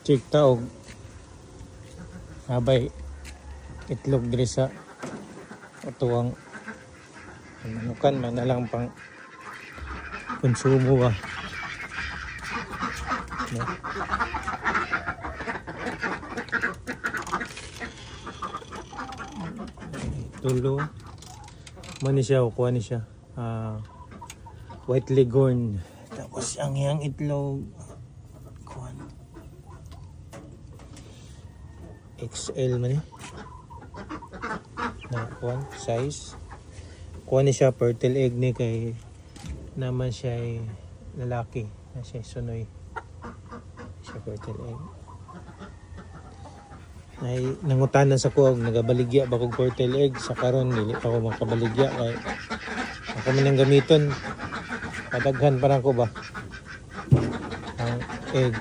Chik taog habay itlog diri sa tuwang manukan man na lang pang konsumo ba. No? Tulo man siya o kuha ni siya white leghorn, tapos ang iyang itlog kuha XL man na kuha size. Kuha ni siya fertile egg ni kay naman siya ay lalaki na siya sunoy siya fertile egg. Ay nangutanan sa kuwag nagabaligya ba kog fertile egg sa karon dili pa ko makabaligya kay ako man ang gamiton kadaghan pa ko ba ang egg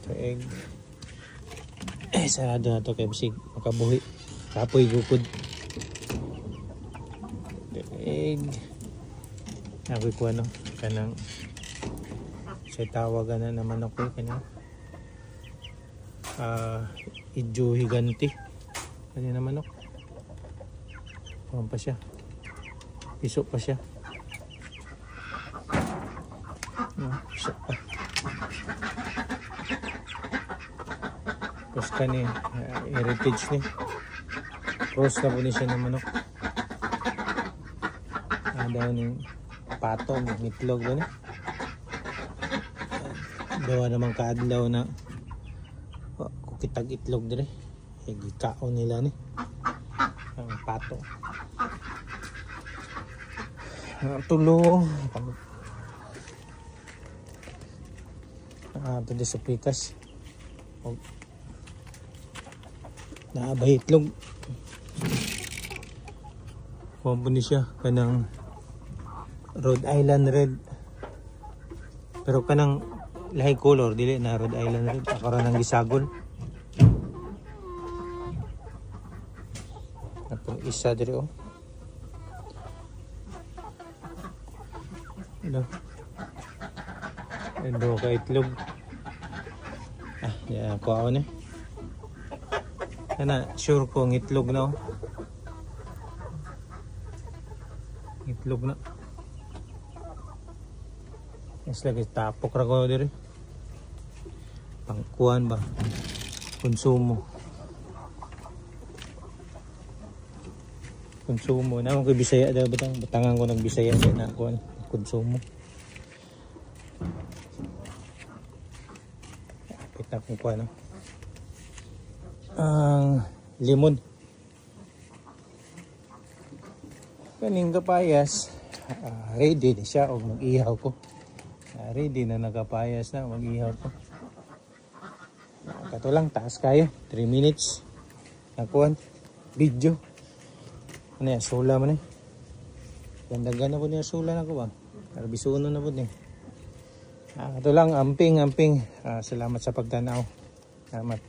ito egg sarado na to kay bisig makabuhi kapoy gukod egg ako'y ko ano kanang sa tawagan na naman ako kanang idyo higanti kanya naman ako kuhan pa siya piso pa siya piso pa tapos kani heritage ni cross na po ni siya ng manok daw ng pato ng itlog doon dawa naman kaadlaw na kitag itlog dire gikaon nila ni ang pato tulo ito di sa pikas naabay itlog kuha ni siya kanang Rhode Island red pero kanang lahi color dili na Rhode Island red akaron ng gisagol. Atong isa diri oh. Hello. Endo ka itlog. Ya ko ako ni. Kana sure ko ng itlog na oh. Itlog na. Yes lagi tapok ra ko diri. Pangkuan ba? Konsumo. Konsumo na ako Bisaya daw batangan ko nagbisaya sa na kuan konsumo. Kita ko kuan ang limon. Kaning kapayas ready na siya og mag-ihaw ko. Ready na nagapayas na mag-ihaw ko. Kato lang taas kayo 3 minutes. Nakuan video. Ano yan, sula man eh. Gandagan na po niya sula na ko ba? Karbisuno na po niya. Ito lang, amping. Salamat sa pagtanaw. Salamat.